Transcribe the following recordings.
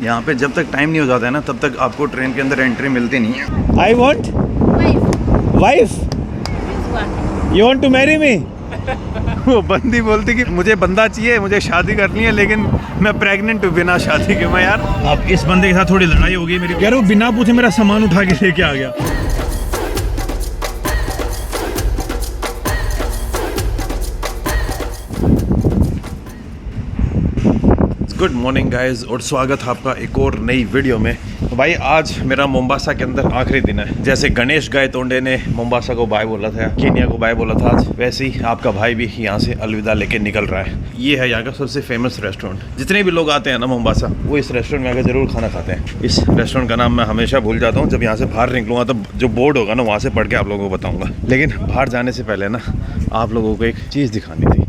यहाँ पे जब तक टाइम नहीं हो जाता है ना तब तक आपको ट्रेन के अंदर एंट्री मिलती नहीं है। I want wife, you want to marry me. वो बंदी बोलती कि मुझे बंदा चाहिए, मुझे शादी करनी है, लेकिन मैं प्रेग्नेंट हूँ बिना शादी के। मैं यार अब इस बंदे के साथ थोड़ी लड़ाई हो गई मेरी। यार वो बिना पूछे मेरा सामान उठा के लेके आ गया। गुड मॉर्निंग गाइज और स्वागत है आपका एक और नई वीडियो में। तो भाई आज मेरा मोम्बासा के अंदर आखिरी दिन है। जैसे गणेश गायतोंडे ने मोम्बासा को बाय बोला था, केन्या को बाय बोला था, आज वैसे ही आपका भाई भी यहाँ से अलविदा लेके निकल रहा है। ये है यहाँ का सबसे फेमस रेस्टोरेंट। जितने भी लोग आते हैं ना मोम्बासा, वो इस रेस्टोरेंट में आकर जरूर खाना खाते हैं। इस रेस्टोरेंट का नाम मैं हमेशा भूल जाता हूँ। जब यहाँ से बाहर निकलूंगा तब जो बोर्ड होगा ना वहाँ से पढ़ के आप लोगों को बताऊँगा। लेकिन बाहर जाने से पहले ना आप लोगों को एक चीज़ दिखानी थी।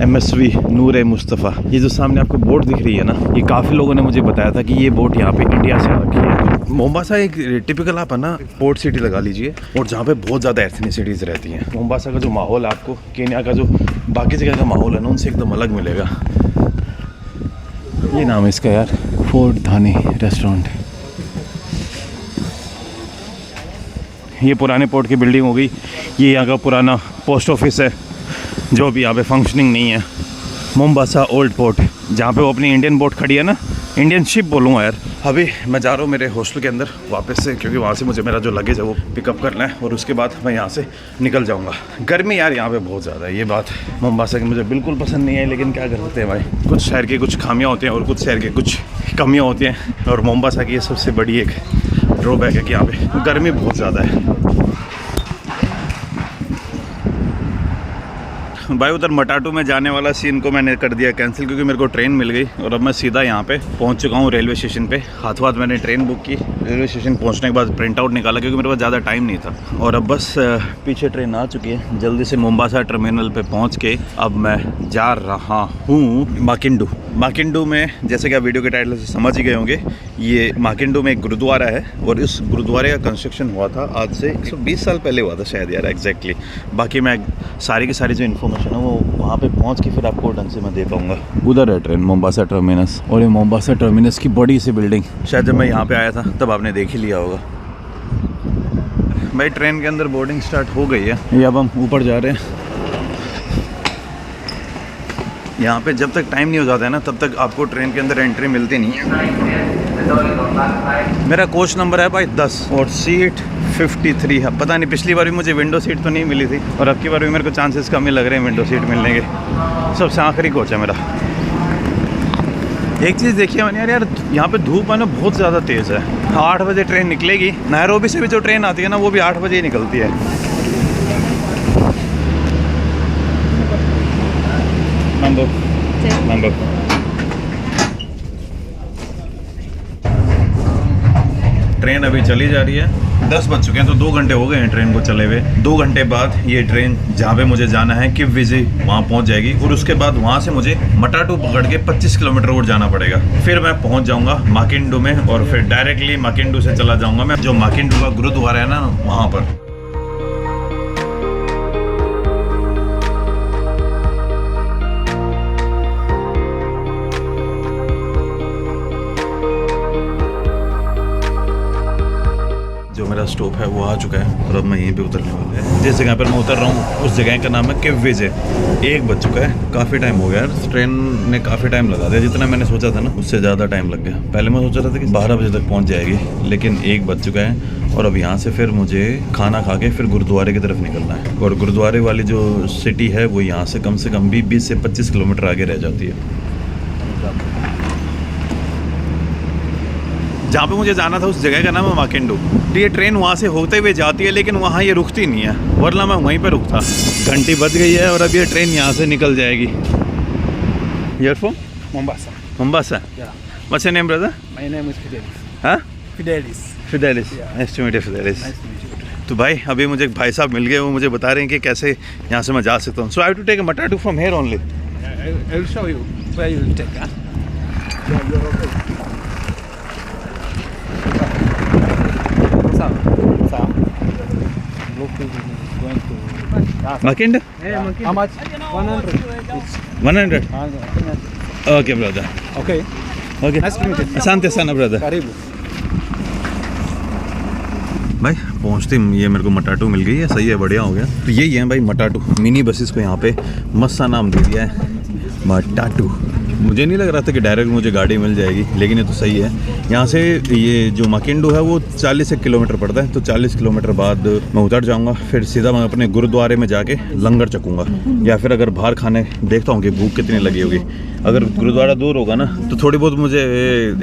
MSV नूर ए मुस्तफ़ा, ये जो सामने आपको बोट दिख रही है ना, ये काफ़ी लोगों ने मुझे बताया था कि ये बोट यहाँ पे इंडिया से आ रखी है। मोम्बासा एक टिपिकल आप है ना पोर्ट सिटी लगा लीजिए, और जहाँ पे बहुत ज़्यादा एथनिसिटीज़ रहती हैं। मोम्बासा का जो माहौल आपको केन्या का जो बाकी जगह का माहौल है ना, उनसे एकदम अलग मिलेगा। ये नाम है इसका यार, फोर्ट धानी रेस्टोरेंट। ये पुराने पोर्ट की बिल्डिंग हो गई। ये यहाँ का पुराना पोस्ट ऑफिस है जो भी यहाँ पे फंक्शनिंग नहीं है। मोम्बासा ओल्ड पोर्ट, जहाँ पे वो अपनी इंडियन बोट खड़ी है ना, इंडियन शिप बोलूँगा यार। अभी मैं जा रहा हूँ मेरे हॉस्टल के अंदर वापस से, क्योंकि वहाँ से मुझे मेरा जो लगेज है वो पिकअप करना है, और उसके बाद मैं यहाँ से निकल जाऊँगा। गर्मी यार यहाँ पे बहुत ज़्यादा है। ये बात मोम्बासा की मुझे बिल्कुल पसंद नहीं है, लेकिन क्या कर सकते हैं भाई। कुछ शहर की कुछ खामियाँ होती हैं और कुछ शहर की कुछ कमियाँ होती हैं, और मोम्बासा की ये सबसे बड़ी एक ड्रॉबैक है कि यहाँ पे गर्मी बहुत ज़्यादा है। भाई उधर मटाटू में जाने वाला सीन को मैंने कर दिया कैंसिल, क्योंकि मेरे को ट्रेन मिल गई और अब मैं सीधा यहाँ पे पहुँच चुका हूँ रेलवे स्टेशन पे। हाथों हाथ मैंने ट्रेन बुक की। रेलवे स्टेशन पहुँचने के बाद प्रिंट आउट निकाला, क्योंकि मेरे पास ज़्यादा टाइम नहीं था। और अब बस पीछे ट्रेन आ चुकी है। जल्दी से मोम्बासा टर्मिनल पे पहुँच के अब मैं जा रहा हूँ माकिंडू। माकिंडू में, जैसे कि आप वीडियो के टाइटल से समझ ही गए होंगे, ये माकिंडू में एक गुरुद्वारा है, और इस गुरुद्वारे का कंस्ट्रक्शन हुआ था आज से 120 साल पहले हुआ था शायद यार, एग्जैक्टली। बाकी मैं सारी की सारी जो इन्फॉर्मेशन है वो वहाँ पे पहुँच के फिर आपको ढंग से मैं दे पाऊँगा। उधर है ट्रेन मोम्बासा टर्मिनस, और ये मोम्बासा टर्मिनस की बड़ी सी बिल्डिंग, शायद जब मैं यहाँ पे आया था तब आपने देख ही लिया होगा। भाई ट्रेन के अंदर बोर्डिंग स्टार्ट हो गई है। ये अब हम ऊपर जा रहे हैं। यहाँ पे जब तक टाइम नहीं हो जाता है ना तब तक आपको ट्रेन के अंदर एंट्री मिलती नहीं है। मेरा कोच नंबर है भाई 10 और सीट 53 है। पता नहीं, पिछली बार भी मुझे विंडो सीट तो नहीं मिली थी, और अब की बार भी मेरे को चांसेस कम ही लग रहे हैं विंडो सीट मिलने के। सबसे आखिरी कोच है मेरा। एक चीज़ देखिए मैंने यार, यहाँ पे धूप है ना बहुत ज़्यादा तेज़ है। 8 बजे ट्रेन निकलेगी। नैरोबी से भी जो ट्रेन आती है ना वो भी 8 बजे ही निकलती है। नंबर ट्रेन अभी चली जा रही है। 10 बज चुके हैं, तो 2 घंटे हो गए हैं ट्रेन को चले हुए। 2 घंटे बाद ये ट्रेन जहाँ पे मुझे जाना है किवविजी, वहाँ पहुँच जाएगी, और उसके बाद वहाँ से मुझे मटाटू पकड़ के 25 किलोमीटर और जाना पड़ेगा। फिर मैं पहुँच जाऊँगा माकिंडू में, और फिर डायरेक्टली माकिंडू से चला जाऊँगा मैं जो माकिंडू का गुरुद्वारा है ना वहाँ पर। जो मेरा स्टॉप है वो आ चुका है, और अब मैं यहीं पे उतरने वाला है। जिस जगह पर मैं उतर रहा हूँ उस जगह का नाम है किवविजी। 1 बज चुका है। काफ़ी टाइम हो गया यार, ट्रेन ने काफ़ी टाइम लगा दिया। जितना मैंने सोचा था ना उससे ज़्यादा टाइम लग गया। पहले मैं सोचा था कि 12 बजे तक पहुँच जाएगी, लेकिन 1 बज चुका है। और अब यहाँ से फिर मुझे खाना खा के फिर गुरुद्वारे की तरफ निकलना है, और गुरुद्वारे वाली जो सिटी है वो यहाँ से कम 20 से 25 किलोमीटर आगे रह जाती है। जहाँ पे मुझे जाना था उस जगह का नाम है माकिंडू। तो ये ट्रेन वहाँ से होते हुए जाती है, लेकिन वहाँ ये रुकती नहीं है, वरना मैं वहीं पे रुकता। घंटी बज गई है और अब ये ट्रेन यहाँ से निकल जाएगी। You're from Mombasa. Mombasa? Yeah. What's your name, brother? My name is Fidelis. हाँ? Fidelis. Fidelis. Yeah. Nice to meet you, Fidelis. Nice to meet you. तो भाई अभी मुझे एक भाई साहब मिल गए, वो मुझे बता रहे हैं कि कैसे यहाँ से मैं जा सकता हूँ। So I have to take a matatu from here only. I will show you where you will take. Yeah, you're okay. Going to Makindu? how much? 100. 100? Okay, brother. Okay. Okay Nice to meet you. asante sana brother Karibu. भाई पहुँचते ही ये मेरे को मटाटू मिल गई है, सही है, बढ़िया हो गया। तो यही है भाई मटाटू, मिनी बसेस को यहाँ पे मस्त सा नाम दे दिया है मटाटू। मुझे नहीं लग रहा था कि डायरेक्ट मुझे गाड़ी मिल जाएगी, लेकिन ये तो सही है। यहाँ से ये जो माकिंडू है वो 40 किलोमीटर पड़ता है, तो 40 किलोमीटर बाद मैं उतर जाऊँगा, फिर सीधा मैं अपने गुरुद्वारे में जाके लंगर चखूँगा, या फिर अगर बाहर खाने देखता हूँ कि भूख कितनी लगी होगी। अगर गुरुद्वारा दूर होगा ना तो थोड़ी बहुत मुझे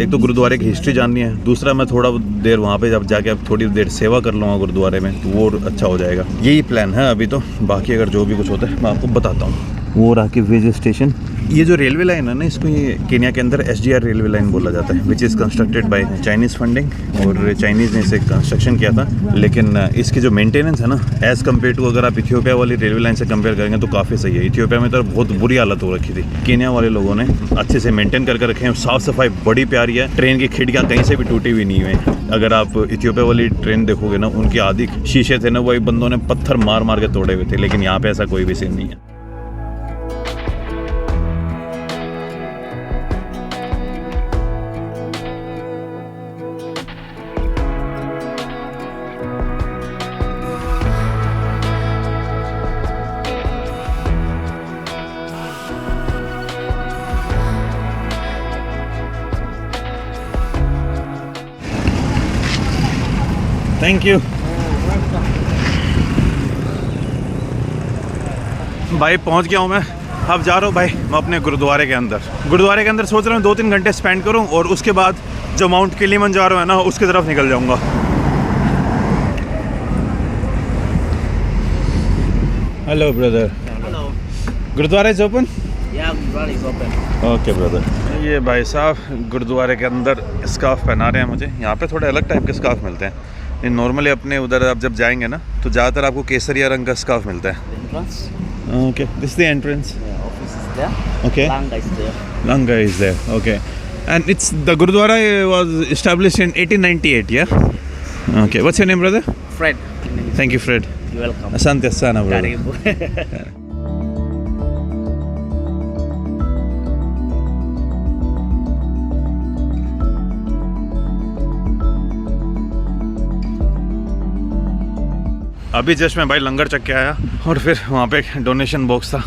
एक तो गुरुद्वारे की हिस्ट्री जाननी है, दूसरा मैं थोड़ा देर वहाँ पे जब जाके अब थोड़ी देर सेवा कर लूँगा गुरुद्वारे में, तो वो अच्छा हो जाएगा। यही प्लान है अभी तो, बाकी अगर जो भी कुछ होता है मैं आपको बताता हूँ। वो रहा कि विजय स्टेशन। ये जो रेलवे लाइन है ना, इसको ये केन्या के अंदर SGR रेलवे लाइन बोला जाता है, which is constructed by Chinese funding, और चाइनीज़ ने इसे कंस्ट्रक्शन किया था। लेकिन इसकी जो मेंटेनेंस है ना, एज़ कम्पेयर टू अगर आप इथियोपिया वाली रेलवे लाइन से कंपेयर करेंगे तो काफ़ी सही है। इथियोपिया में तो बहुत बुरी हालत हो रखी थी, केन्या वाले लोगों ने अच्छे से मेंटेन करके रखे हैं, साफ़ सफाई बड़ी प्यारी है, ट्रेन की खिड़कियाँ कहीं से भी टूटी हुई नहीं हुई। अगर आप इथियोपिया वाली ट्रेन देखोगे ना, उनके आदि शीशे थे ना, वही बंदों ने पत्थर मार मार के तोड़े हुए थे, लेकिन यहाँ पे ऐसा कोई भी सीन नहीं है। थैंक यू भाई, पहुंच गया हूं मैं। अब जा रहा हूं भाई मैं अपने गुरुद्वारे के अंदर। गुरुद्वारे के अंदर सोच रहा हूं 2-3 घंटे स्पेंड करूं, और उसके बाद जो माउंट किलिमंजारो है ना, उसकी तरफ निकल जाऊंगा। Hello brother. Hello. Gurdwara is open? Yeah, Gurdwara is open. Okay brother. ये भाई साहब गुरुद्वारे के अंदर स्कार्फ पहना रहे हैं मुझे। यहाँ पे थोड़े अलग टाइप के स्कार्फ मिलते हैं। ये नॉर्मली अपने उधर आप जब जाएंगे ना तो ज़्यादातर आपको केसरिया रंग का स्कार्फ मिलता है। The entrance. Okay, this is the entrance. Yeah, office is there. Okay. Langa is there. Langa is there. Okay. And it's the Gurudwara was established in 1898, yeah? Okay. What's your name, brother? Fred. Thank you, Fred. You're welcome. Asante sana, brother. Karibu. अभी just मैं भाई लंगर चख के आया, और फिर वहाँ पे एक डोनेशन बॉक्स था।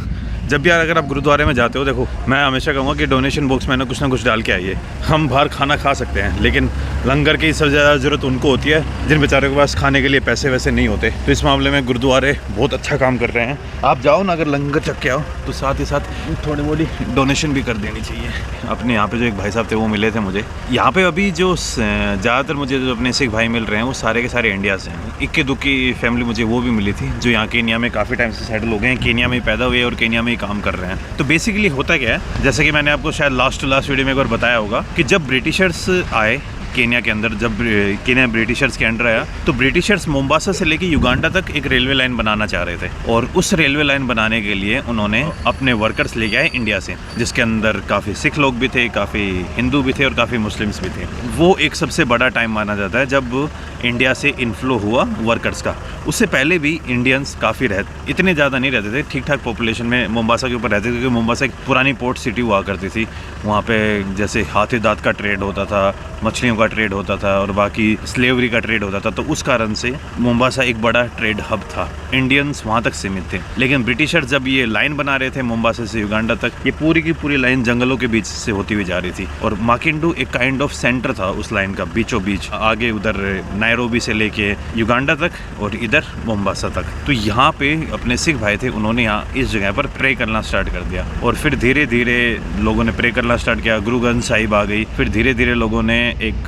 जब भी यार अगर आप गुरुद्वारे में जाते हो, देखो मैं हमेशा कहूँगा कि डोनेशन बॉक्स में ना कुछ डाल के आइए। हम बाहर खाना खा सकते हैं, लेकिन लंगर की सबसे ज़्यादा ज़रूरत उनको होती है जिन बेचारों के पास खाने के लिए पैसे वैसे नहीं होते। तो इस मामले में गुरुद्वारे बहुत अच्छा काम कर रहे हैं। आप जाओ ना, अगर लंगर चख के आओ तो साथ ही साथ थोड़ी मोड़ी डोनेशन भी कर देनी चाहिए। अपने यहाँ पे जो एक भाई साहब थे वो मिले थे मुझे। यहाँ पे अभी जो ज़्यादातर मुझे जो अपने सिख भाई मिल रहे हैं वो सारे के सारे इंडिया से हैं। इक्की दुक्की फैमिली मुझे वो भी मिली थी जो यहाँ केन्या में काफ़ी टाइम से सेटल हो गए हैं, केन्या में ही पैदा हुए और केन्या में ही काम कर रहे हैं। तो बेसिकली होता क्या है, जैसे कि मैंने आपको शायद लास्ट वीडियो में एक बार बताया होगा कि जब ब्रिटिशर्स आए केन्या के अंदर, जब केन्या ब्रिटिशर्स के अंडर आया, तो ब्रिटिशर्स मोम्बासा से लेके युगांडा तक एक रेलवे लाइन बनाना चाह रहे थे, और उस रेलवे लाइन बनाने के लिए उन्होंने अपने वर्कर्स लेके आए इंडिया से, जिसके अंदर काफ़ी सिख लोग भी थे, काफ़ी हिंदू भी थे और काफ़ी मुस्लिम्स भी थे। वो एक सबसे बड़ा टाइम माना जाता है जब इंडिया से इनफ्लो हुआ वर्कर्स का। उससे पहले भी इंडियंस काफ़ी इतने ज़्यादा नहीं रहते थे, ठीक ठाक पॉपुलेशन में मोम्बासा के ऊपर रहते थे, क्योंकि मोम्बासा एक पुरानी पोर्ट सिटी हुआ करती थी। वहाँ पे जैसे हाथी दांत का ट्रेड होता था, मछलियों का ट्रेड होता था, और बाकी स्लेवरी का ट्रेड होता था। तो उस कारण से मोम्बासा एक बड़ा ट्रेड हब था, इंडियंस वहाँ तक सीमित थे। लेकिन ब्रिटिशर्स जब ये लाइन बना रहे थे मोम्बासा से युगांडा तक, ये पूरी की पूरी लाइन जंगलों के बीच से होती हुई जा रही थी, और माकिंडू एक काइंड ऑफ सेंटर था उस लाइन का, बीचों बीच, आगे उधर नायरोबी से लेके युगांडा तक और इधर मोम्बासा तक। तो यहाँ पे अपने सिख भाई थे, उन्होंने यहाँ इस जगह पर प्रे करना स्टार्ट कर दिया, और फिर धीरे धीरे लोगों ने प्रे करना स्टार्ट किया। गुरु ग्रंथ साहिब आ गई, फिर धीरे धीरे लोगों ने एक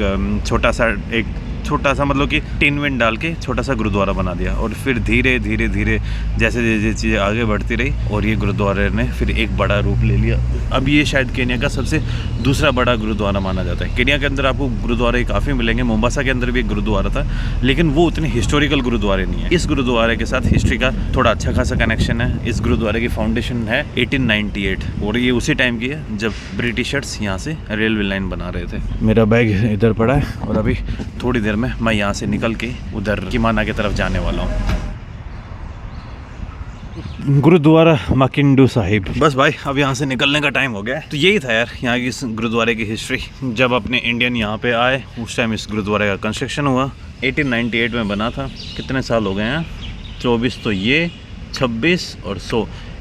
छोटा सा मतलब कि टिन विन डाल के छोटा सा गुरुद्वारा बना दिया, और फिर धीरे धीरे जैसे जैसे चीज़ें आगे बढ़ती रही, और ये गुरुद्वारे ने फिर एक बड़ा रूप ले लिया। अब ये शायद केन्या का सबसे दूसरा बड़ा गुरुद्वारा माना जाता है। केन्या के अंदर आपको गुरुद्वारे काफ़ी मिलेंगे, मोम्बासा के अंदर भी एक गुरुद्वारा था, लेकिन वो उतने हिस्टोरिकल गुरुद्वारे नहीं है। इस गुरुद्वारे के साथ हिस्ट्री का थोड़ा अच्छा खासा कनेक्शन है। इस गुरुद्वारे की फाउंडेशन है 1898, और ये उसी टाइम की है जब ब्रिटिशर्स यहाँ से रेलवे लाइन बना रहे थे। मेरा बैग इधर पड़ा है, और अभी थोड़ी देर में मैं यहाँ से निकल के उधर किमाना की तरफ जाने वाला हूँ। गुरुद्वारा माकिंडू साहिब। बस भाई अब यहाँ से निकलने का टाइम हो गया है। तो यही था यार यहाँ की इस गुरुद्वारे की हिस्ट्री। जब अपने इंडियन यहाँ पे आए उस टाइम इस गुरुद्वारे का कंस्ट्रक्शन हुआ। 1898 में बना था। कितने साल हो गए हैं? 24 तो ये, 26 और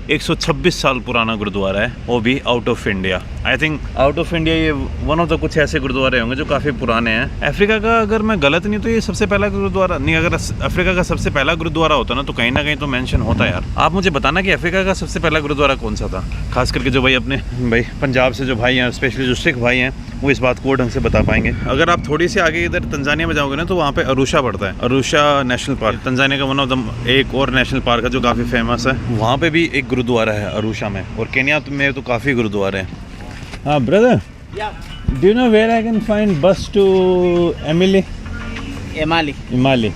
126 साल पुराना गुरुद्वारा है, वो भी out of India. I think out of India ये वन ऑफ द कुछ ऐसे गुरुद्वारे होंगे जो काफ़ी पुराने हैं। अफ्रीका का अगर मैं गलत नहीं तो ये सबसे पहला गुरुद्वारा नहीं, अगर अफ्रीका का सबसे पहला गुरुद्वारा होता ना तो कहीं ना कहीं तो मेंशन होता यार। आप मुझे बताना कि अफ्रीका का सबसे पहला गुरुद्वारा कौन सा था। खास करके जो भाई अपने भाई पंजाब से जो भाई हैं, स्पेशली जो सिख भाई हैं, वो इस बात को ढंग से बता पाएंगे। अगर आप थोड़ी सी आगे इधर तंजानिया में जाओगे ना तो वहाँ पे अरुशा पड़ता है। अरुशा नेशनल पार्क तंजानिया का वन ऑफ द एक और नेशनल पार्क है जो काफ़ी फेमस है। वहाँ पे भी एक गुरुद्वारा है अरुशा में। और केन्या में तो काफ़ी गुरुद्वारे हैं। हाँ brother, do you know where I can find bus to Emali? Emali. Emali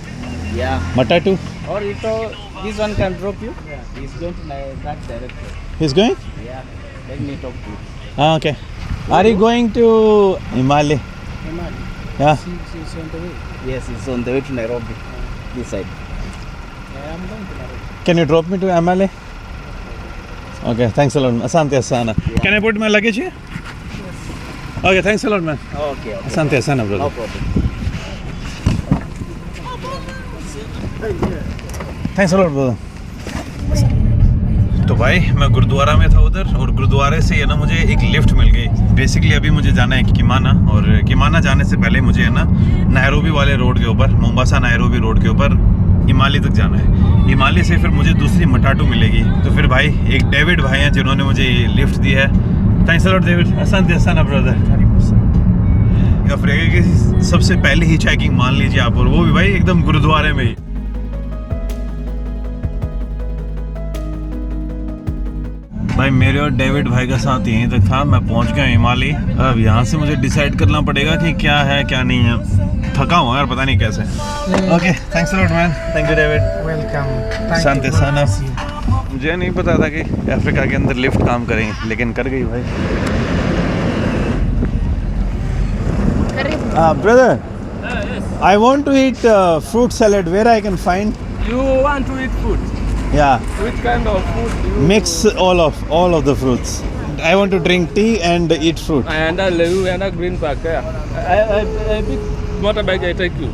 Yeah. मटाटू? Or this one can drop you. Yeah. He's going to that direction. He's going? Yeah. Let me talk to you. Ah, okay. Are you going to Imali? Emali. Yeah. She's on the way. Yes, he's on the way to Nairobi. This side. Yeah, I'm going to Nairobi. Can you drop me to Imali? Okay, thanks a lot. Asante Asana. Can I put my luggage here? Yes. Okay, thanks a lot, man. Okay. Okay. Asante Asana, brother. No problem. Thanks a lot brother. तो भाई मैं गुरुद्वारा में था उधर, और गुरुद्वारे से ये ना मुझे एक लिफ्ट मिल गई। बेसिकली अभी मुझे जाना है किमाना, और किमाना जाने से पहले मुझे है ना नैरोबी वाले रोड के ऊपर, मोम्बासा नैरोबी रोड के ऊपर इमाली तक जाना है। इमाली से फिर मुझे दूसरी मटाटू मिलेगी। तो फिर भाई एक डेविड भाई हैं जिन्होंने मुझे ये लिफ्ट दी है। Thanks a lot David. असंत असाना ब्रदर। अफ्रीका की सबसे पहली ही चेकिंग मान लीजिए आप, और वो भी भाई एकदम गुरुद्वारे में ही। भाई मेरे और डेविड भाई का साथ यहीं तक था। मैं पहुंच गया हिमालय। अब यहाँ से मुझे डिसाइड करना पड़ेगा कि क्या है क्या नहीं है। थका हुआ यार, पता नहीं कैसे। Okay, thanks a lot man. Thank you David. Welcome. शांति साना। मुझे नहीं पता था कि अफ्रीका के अंदर लिफ्ट काम करेंगे, लेकिन कर गई भाई। Brother, I want to eat fruit salad. Where I can find? You want to eat fruit? या Which kind of food do you mix all of the fruits. I want to drink tea and eat fruit. And you and a green park. I big motorbike I take you.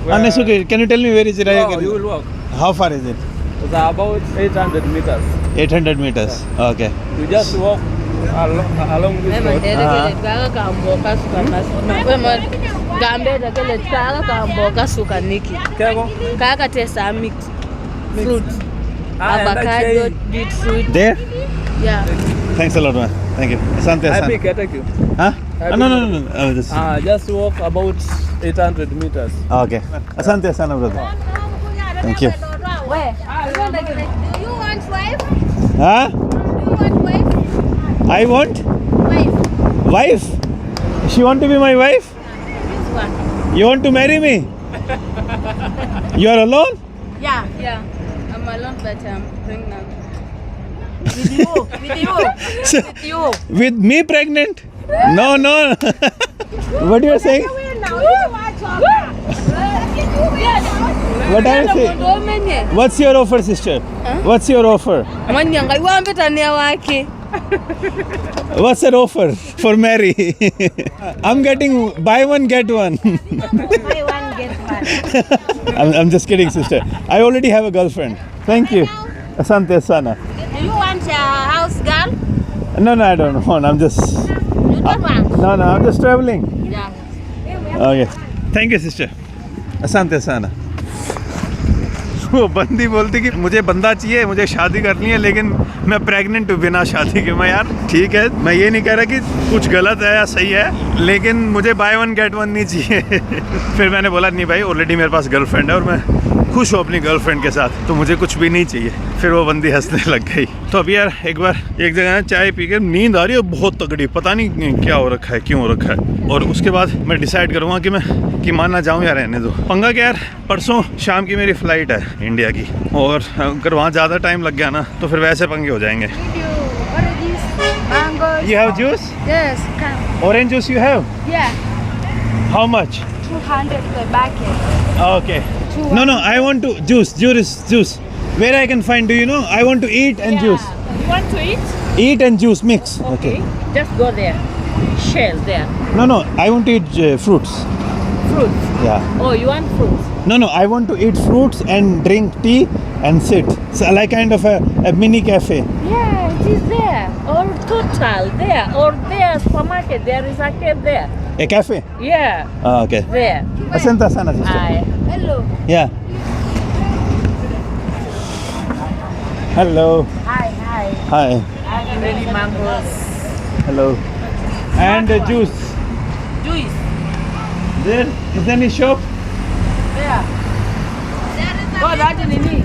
It's okay. Can you tell me where is it? No, you will walk. How far is it? It's about 800 meters. 800 meters. Okay. You just walk along this road. Kego? Kaka tesa mix fruit, and avocado, I beetroot. There? Yeah. Thanks a lot, man. Thank you. Asante, I asante. pick, I take you. Huh? I No. pick. Just walk about 800 meters. Okay. Asante, asante, brother. Thank you. Where? Do you want wife? Huh? Do you want wife? I want Wife. wife. She want to be my wife? This one. You want to marry me? You are alone? Yeah. Yeah. I'm alone, but I'm pregnant. With you. With you. With you. With me pregnant? No. What you are saying? What I am saying? Domenye. What's your offer, sister? What's your offer? Manyanga iwambe tania wake. What's your offer for Mary? I'm getting buy one get one. Buy one, get one. I'm just kidding, sister. I already have a girlfriend. Thank you. Asante Asana. Do you want a house girl? No, I don't want. I'm just. You don't want? No, I'm just traveling. Yeah. Okay. Thank you, sister. Asante Asana. वो बंदी बोलती कि मुझे बंदा चाहिए, मुझे शादी करनी है, लेकिन मैं प्रेग्नेंट हूँ बिना शादी के। मैं यार ठीक है, मैं ये नहीं कह रहा कि कुछ गलत है या सही है, लेकिन मुझे बाय वन गेट वन नहीं चाहिए। फिर मैंने बोला नहीं भाई, ऑलरेडी मेरे पास गर्लफ्रेंड है और मैं खुश हूँ अपनी गर्लफ्रेंड के साथ, तो मुझे कुछ भी नहीं चाहिए। फिर वो बंदी हंसने लग गई। तो अभी यार एक बार एक जगह चाय पी के नींद आ रही है बहुत तगड़ी, पता नहीं क्या हो रखा है, क्यों हो रखा है। और उसके बाद मैं डिसाइड करूँगा कि मैं किमाना जाऊँ या रहने दो। पंगा क्या यार, परसों शाम की मेरी फ़्लाइट है इंडिया की, और अगर वहाँ ज़्यादा टाइम लग गया ना तो फिर वैसे पंगे हो जाएंगे। Mangoes. You have juice? Yes, come. Orange juice you have? Yeah. How much? 200 per bucket. Okay. No, I want to juice. Where I can find? Do you know? I want to eat and juice. You want to eat? Eat and juice mix. Okay. Just go there. Shell there. No. I want to eat fruits. Fruits. Yeah. Oh, you want fruits? No. I want to eat fruits and drink tea and sit. So like kind of a mini cafe. Yeah, it is there. Or Total there. Or there, supermarket. There is a cave there. A cafe? Yeah, Ah, okay. there. Asante sana sister. Aye. Hello. Yeah. Hello. Hi. Hi. Ready mangoes. Hello. And juice. Juice. There is any shop? There. Oh, that is Nini.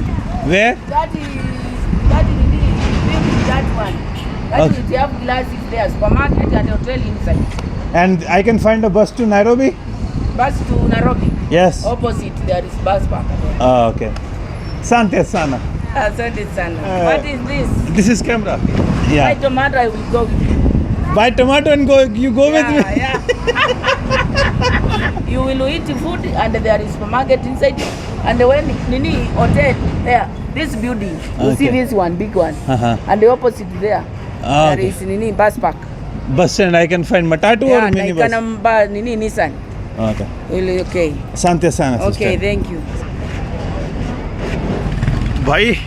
Where? That is Nini. Maybe that one. That Okay. is, they have glasses there. Supermarket and hotel inside. And I can find a bus to Nairobi? Bus to Nairobi. Yes. Opposite there is bus park. Ah, okay. Asante sana. Asante sana. What is this? This is camera. My Yeah. tomato I will go with you. Buy tomato and go. You go with me. Yeah. You will eat food and there is supermarket inside. And when Nini hotel there, this building, you see Okay. this one, big one. Uh-huh. And the opposite there, Ah, there okay. is Nini bus park. Bus stand. I can find matatu or Yeah, mini bus. Naikanamba Nini Nissan. Okay. Really okay. Asante sana sister. Okay, thank you. भाई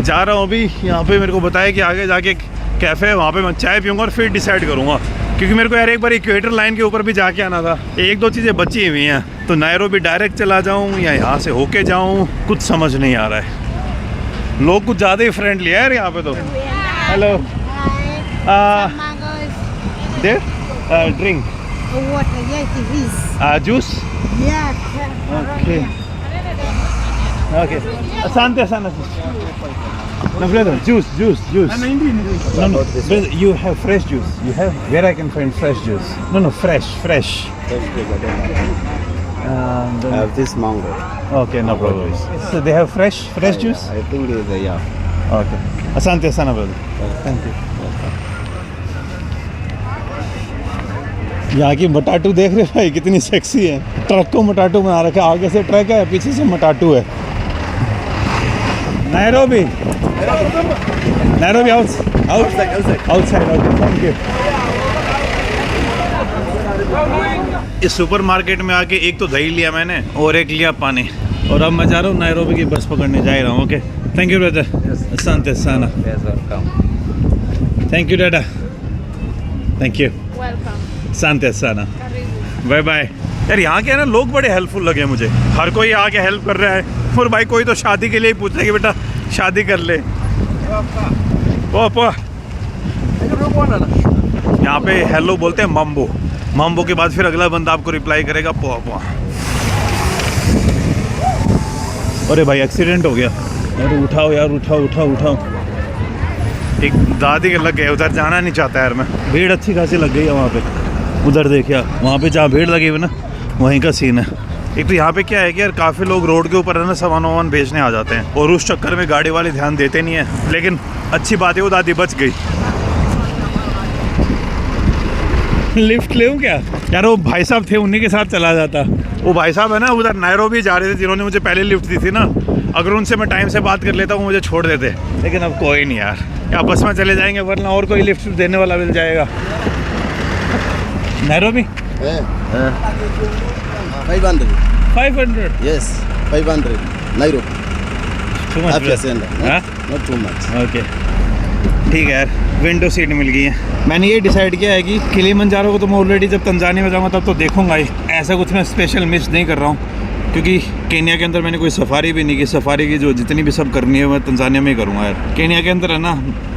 जा रहा हूँ अभी। यहाँ पे मेरे को बताया कि आगे जाके कैफ़े है, वहाँ पे मैं चाय पीऊँगा और फिर डिसाइड करूँगा, क्योंकि मेरे को यार एक बार इक्वेटर लाइन के ऊपर भी जाके आना था। एक दो चीज़ें बची हुई हैं, तो नायरोबी डायरेक्ट चला जाऊँ या यहाँ से होके जाऊँ, कुछ समझ नहीं आ रहा है। लोग कुछ ज़्यादा ही फ्रेंडली है यार यहाँ पे तो। Hello. There drink Water, yes, it is. Juice. Yeah. Okay okay asante sana. No, brother, juice. No, brother, you have fresh juice. You have where I can find fresh juice? No, fresh. I have this mango. Okay, no problem. So they have fresh juice? I think it is yeah. Okay. Asante sana, brother. Thank you. यहाँ की मटाटू देख रहे भाई कितनी sexy है। Truck को मटाटू बना रखा है, आगे से ट्रक है, पीछे से मटाटू है। Nairobi outside. Thank you. इस सुपरमार्केट में आके एक तो दही लिया मैंने और एक लिया पानी, और अब मैं जा रहा हूँ नायरोबी की बस पकड़ने जा ही रहा हूँ। Okay, thank you brother. असंते साना। Yes, welcome. थैंक यू डाडा। Thank you. Welcome. सांते साना। Bye bye. यार यहाँ के ना लोग बड़े हेल्पफुल लगे मुझे, हर कोई आके हेल्प कर रहा है। और भाई कोई तो शादी के लिए ही पूछ रहा है कि बेटा शादी कर ले। यहाँ पे हेलो बोलते हैं मम्बो के बाद फिर अगला बंदा आपको रिप्लाई करेगा पोआ। अरे भाई एक्सीडेंट हो गया। अरे उठाओ यार, उठाओ। एक दादी के लग गए, उधर जाना नहीं चाहता यार मैं। भीड़ अच्छी खासी लग गई है वहाँ पे। उधर देखिए, वहाँ पे जहाँ भीड़ लगी हुई ना, वहीं का सीन है। एक तो यहाँ पे क्या है कि यार काफ़ी लोग रोड के ऊपर है ना सामान बेचने आ जाते हैं, और उस चक्कर में गाड़ी वाले ध्यान देते नहीं है। लेकिन अच्छी बात है वो दादी बच गई। लिफ्ट ले क्या यार? वो भाई साहब थे, उन्हीं के साथ चला जाता। वो भाई साहब है ना उधर नायरोबी जा रहे थे, जिन्होंने मुझे पहले लिफ्ट दी थी ना। अगर उनसे मैं टाइम से बात कर लेता, वो मुझे छोड़ देते। लेकिन अब कोई नहीं यार, या बस में चले जाएंगे, वरना और कोई लिफ्ट देने वाला मिल जाएगा। Nairobi 500. 500 Yes, 500. Nairobi. Too much. After send. Not too much. Okay ठीक है यार, विंडो सीट मिल गई है। मैंने ये डिसाइड किया है कि किलिमंजारो को तो मैं ऑलरेडी जब तंजानिया में जाऊँगा तब तो देखूंगा ही, ऐसा कुछ मैं स्पेशल मिस नहीं कर रहा हूँ, क्योंकि केन्या के अंदर मैंने कोई सफारी भी नहीं की। सफारी की जो जितनी भी सब करनी है मैं तंजानिया में ही करूँगा यार। केन्या के अंदर है ना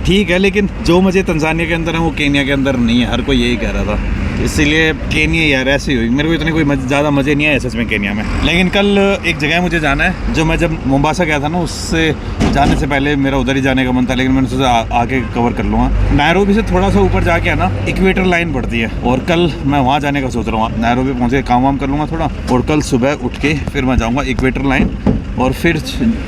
ठीक है, लेकिन जो मज़े तंजानिया के अंदर है वो केन्या के अंदर नहीं है। हर कोई यही कह रहा था, इसीलिए केन्या यार ऐसे ही हुई। मेरे को इतने कोई ज़्यादा मज़े नहीं आए सच में केन्या में। लेकिन कल एक जगह मुझे जाना है, जो मैं जब मोम्बासा गया था ना, उससे जाने से पहले मेरा उधर ही जाने का मन था, लेकिन मैंने सोचा आके कवर कर लूँगा। नायरोबी से थोड़ा सा ऊपर जाके है ना इक्वेटर लाइन पड़ती है, और कल मैं वहाँ जाने का सोच रहा हूँ। नायरोबी पहुँचे काम वाम कर लूँगा थोड़ा, और कल सुबह उठ के फिर मैं जाऊँगा इक्वेटर लाइन, और फिर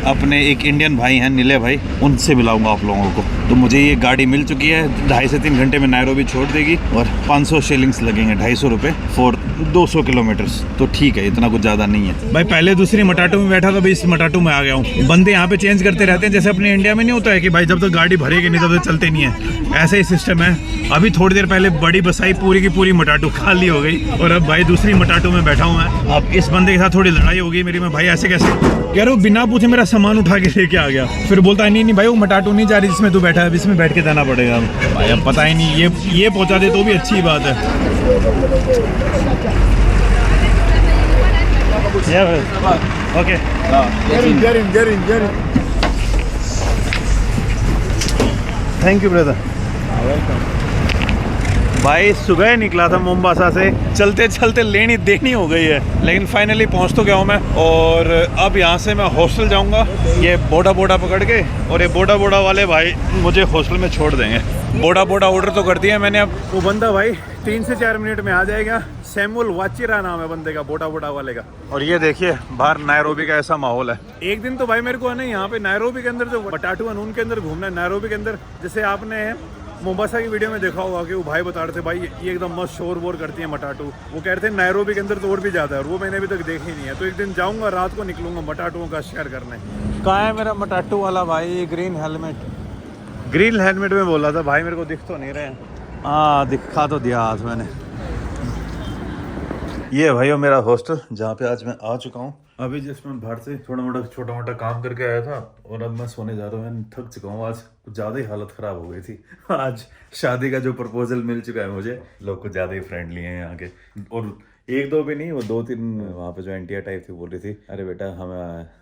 अपने एक इंडियन भाई हैं नीले भाई, उनसे मिलाऊँगा आप लोगों को। तो मुझे ये गाड़ी मिल चुकी है, 2.5 से 3 घंटे में नायरोबी छोड़ देगी और 500 शिलिंग्स लगेंगे, 250 रुपये फॉर 200 किलोमीटर्स। तो ठीक है, इतना कुछ ज़्यादा नहीं है भाई। पहले दूसरी मटाटू में बैठा था, भाई इस मटाटू में आ गया हूँ। बंदे यहाँ पे चेंज करते रहते हैं, जैसे अपने इंडिया में नहीं होता है कि भाई जब तक गाड़ी भरेगी नहीं तब तक चलते नहीं है, ऐसे ही सिस्टम है। अभी थोड़ी देर पहले बड़ी बसाई पूरी की पूरी मटाटू खाली हो गई और अब भाई दूसरी मटाटू में बैठा हूँ मैं। अब इस बंदे के साथ थोड़ी लड़ाई हो गई मेरी, मैं भाई ऐसे कैसे कह रहा हूँ, बिना पूछे मेरा सामान उठा के लेके आ गया। फिर बोलता है नहीं भाई वो मटाटू नहीं जा रही जिसमें तू बैठा है, इसमें बैठ के जाना पड़ेगा। भाई अब पता ही नहीं, ये पहुँचा दे तो भी अच्छी बात है। Okay thank you brother. भाई सुबह निकला था मोम्बासा से, चलते चलते लेनी देनी हो गई है, लेकिन फाइनली पहुंच तो गया हूं मैं। और अब यहां से मैं हॉस्टल जाऊंगा, ये बोडा बोडा पकड़ के, और ये बोडा बोडा वाले भाई मुझे हॉस्टल में छोड़ देंगे। बोडा बोडा ऑर्डर तो कर दिया मैंने। अब वो बंदा भाई 3 से 4 मिनट में आ जाएगा। सैमुअल वाचिरा नाम है बंदे का, बोडा बोडा वाले का। और ये देखिए बाहर नायरोबी का ऐसा माहौल है। एक दिन तो भाई मेरे को है ना यहाँ पे नायरोबी के अंदर जो मटाटू अनून के अंदर घूमना है, नायरोबी के अंदर, जैसे आपने मोम्बासा की वीडियो में देखा होगा कि वो भाई बता रहे थे भाई ये एकदम मस्त शोर वोर करती है मटाटू। वो कह रहे थे नायरोबी के अंदर तो और भी ज़्यादा है, और वो मैंने अभी तक देखी नहीं है। तो एक दिन जाऊँगा, रात को निकलूंगा मटाटुओं का शेयर करने। कहाँ है मेरा मटाटू वाला भाई? ग्रीन हेलमेट, ग्रीन हेलमेट में बोला था भाई, मेरे को दिख तो नहीं रहे। हाँ दिखा तो दिया हाथ मैंने। ये भाई वो मेरा हॉस्टल जहाँ पे आज मैं आ चुका हूँ। अभी जस्ट मैं बाहर से छोटा मोटा काम करके आया था और अब मैं सोने जा रहा हूँ। मैं थक चुका हूँ, आज कुछ ज़्यादा ही हालत ख़राब हो गई थी। आज शादी का जो प्रपोजल मिल चुका है मुझे, लोग कुछ ज़्यादा ही फ्रेंडली हैं यहाँ के, और 1-2 भी नहीं, वो 2-3 वहाँ पे जो एंटिया टाइप थी बोल रही थी अरे बेटा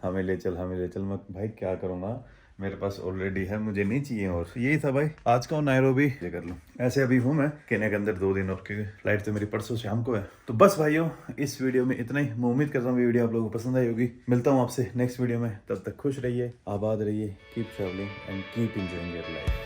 हमें ले चल। मैं भाई क्या करूँगा, मेरे पास ऑलरेडी है, मुझे नहीं चाहिए। और यही था भाई आज का नायरोबी, ये कर लूँ। ऐसे अभी हूँ मैं केन्या के अंदर 2 दिन, और क्योंकि फ्लाइट तो मेरी परसों शाम को है। तो बस भाइयों इस वीडियो में इतना ही। मैं उम्मीद करता हूँ वीडियो आप लोगों को पसंद आई होगी। मिलता हूँ आपसे नेक्स्ट वीडियो में, तब तक खुश रहिए, आबाद रहिए, keep travelling and keep enjoying your life.